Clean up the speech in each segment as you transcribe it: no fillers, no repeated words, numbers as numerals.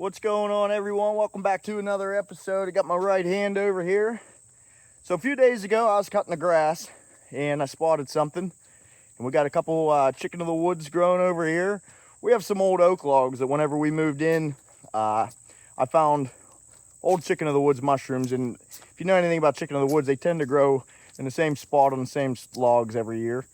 What's going on, everyone? Welcome back to another episode. I got my right hand over here. So a few days ago I was cutting the grass and I spotted something, and we got a couple chicken of the woods growing over here. We have some old oak logs that whenever we moved in, I found old chicken of the woods mushrooms. And if you know anything about chicken of the woods, they tend to grow in the same spot on the same logs every year.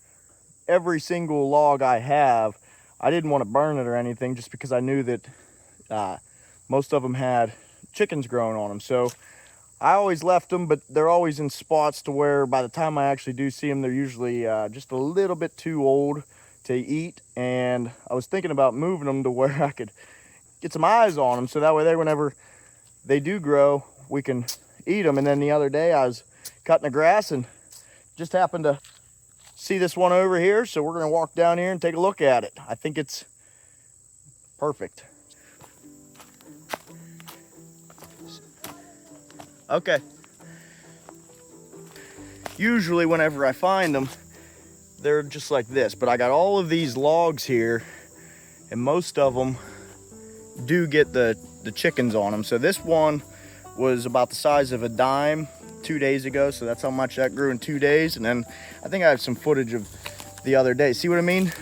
Every single log I have, I didn't want to burn it or anything, just because I knew that most of them had chickens growing on them. So I always left them, but they're always in spots to where by the time I actually do see them, they're usually just a little bit too old to eat. And I was thinking about moving them to where I could get some eyes on them, so that way whenever they do grow, we can eat them. And then the other day I was cutting the grass and just happened to see this one over here, so we're gonna walk down here and take a look at it. I think it's perfect. Okay. Usually whenever I find them, they're just like this, but I got all of these logs here, and most of them do get the chickens on them. So this one was about the size of a dime 2 days ago, so that's how much that grew in 2 days. And then I think I have some footage of the other day. See what I mean?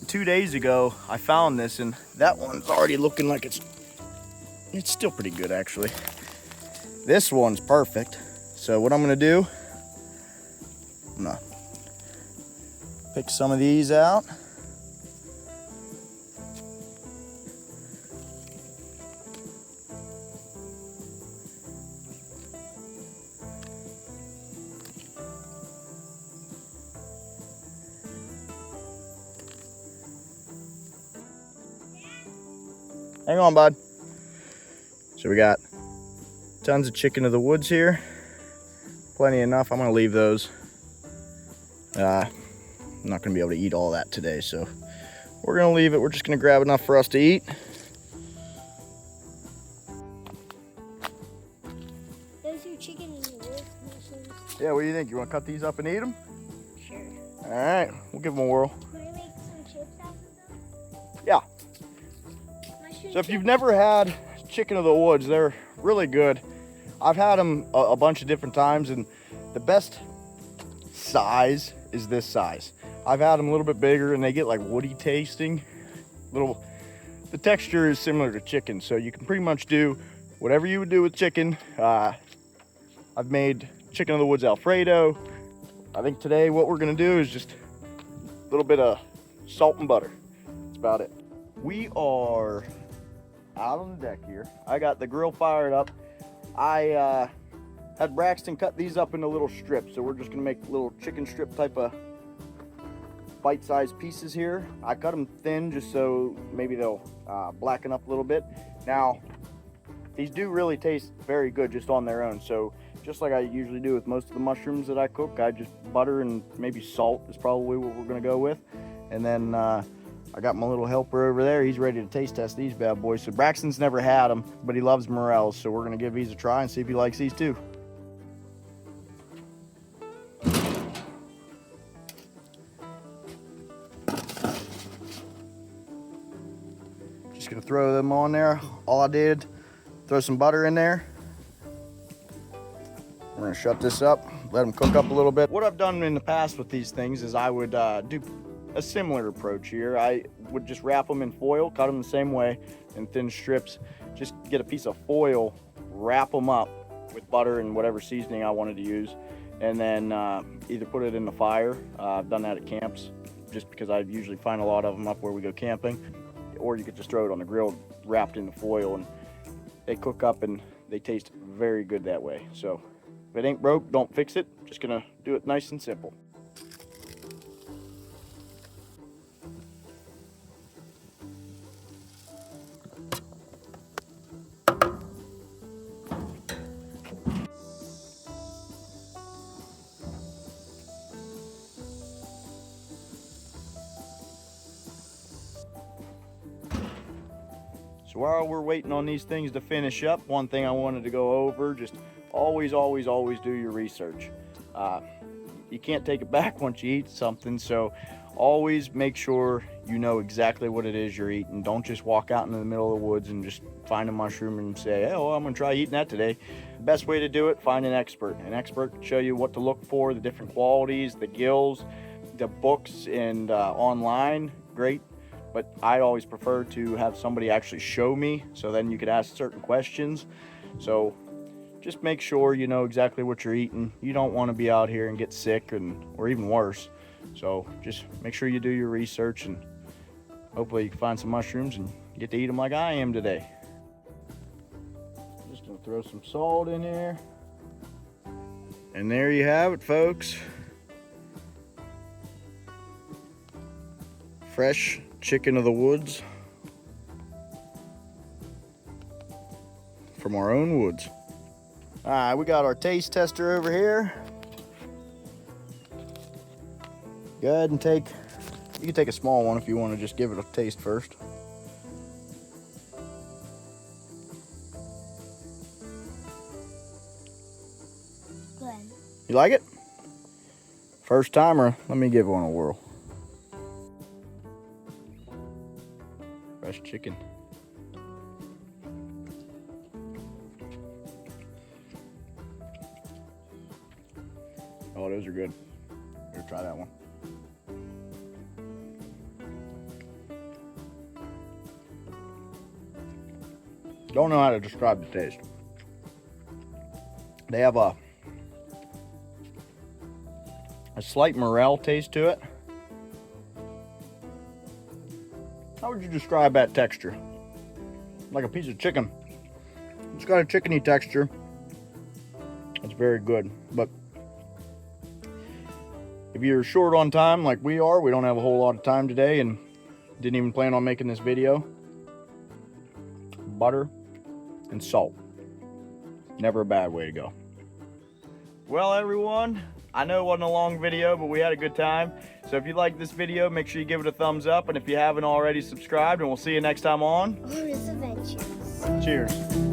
2 days ago I found this, and that one's already looking like it's still pretty good, actually. This one's perfect. So what I'm gonna do, I'm gonna pick some of these out. Hang on, bud. So we got tons of chicken of the woods here. Plenty enough. I'm gonna leave those. I'm not gonna be able to eat all that today, so we're gonna leave it. We're just gonna grab enough for us to eat. Those are chicken in the woods mushrooms. Yeah, what do you think? You wanna cut these up and eat them? Sure. All right, we'll give them a whirl. Can I make some chips out of them? Yeah. Mushroom So if you've chips? never had chicken of the woods, they're really good. I've had them a bunch of different times, and the best size is this size. I've had them a little bit bigger, and they get like woody tasting. The texture is similar to chicken, so you can pretty much do whatever you would do with chicken. I've made chicken of the woods Alfredo. I think today what we're gonna do is just a little bit of salt and butter. That's about it. We are out on the deck here. I got the grill fired up. I had Braxton cut these up into little strips, so we're just gonna make little chicken strip type of bite-sized pieces here. I cut them thin just so maybe they'll blacken up a little bit. Now, these do really taste very good just on their own, so just like I usually do with most of the mushrooms that I cook, I just butter and maybe salt is probably what we're gonna go with. And then I got my little helper over there. He's ready to taste test these bad boys. So Braxton's never had them, but he loves morels. So we're gonna give these a try and see if he likes these too. Just gonna throw them on there. All I did, throw some butter in there. We're gonna shut this up, let them cook up a little bit. What I've done in the past with these things is I would do a similar approach here. I would just wrap them in foil, cut them the same way in thin strips. Just get a piece of foil, wrap them up with butter and whatever seasoning I wanted to use, and then either put it in the fire. I've done that at camps just because I usually find a lot of them up where we go camping. Or you could just throw it on the grill wrapped in the foil, and they cook up and they taste very good that way. So if it ain't broke, don't fix it. Just gonna do it nice and simple. So while we're waiting on these things to finish up, one thing I wanted to go over, just always do your research. You can't take it back once you eat something, so always make sure you know exactly what it is you're eating. Don't just walk out into the middle of the woods and just find a mushroom and say, oh, well, I'm gonna try eating that today. The best way to do it, find an expert. An expert can show you what to look for, the different qualities, the gills, the books and online, great. But I always prefer to have somebody actually show me, so then you could ask certain questions. So just make sure you know exactly what you're eating. You don't want to be out here and get sick or even worse. So just make sure you do your research, and hopefully you can find some mushrooms and get to eat them like I am today. Just gonna throw some salt in here. And there you have it, folks. Fresh chicken of the woods from our own woods. All right, we got our taste tester over here. Go ahead and you can take a small one if you want to just give it a taste first. Good. You like it? First timer, let me give one a whirl. Fresh chicken. Oh, those are good. Here, try that one. Don't know how to describe the taste. They have a slight morel taste to it. How would you describe that texture? Like a piece of chicken. It's got a chickeny texture. It's very good. But if you're short on time like we are, we don't have a whole lot of time today and didn't even plan on making this video. Butter and salt. Never a bad way to go. Well, everyone, I know it wasn't a long video, but we had a good time. So if you like this video, make sure you give it a thumbs up. And if you haven't already, subscribed, and we'll see you next time on Arbes Adventures. Cheers.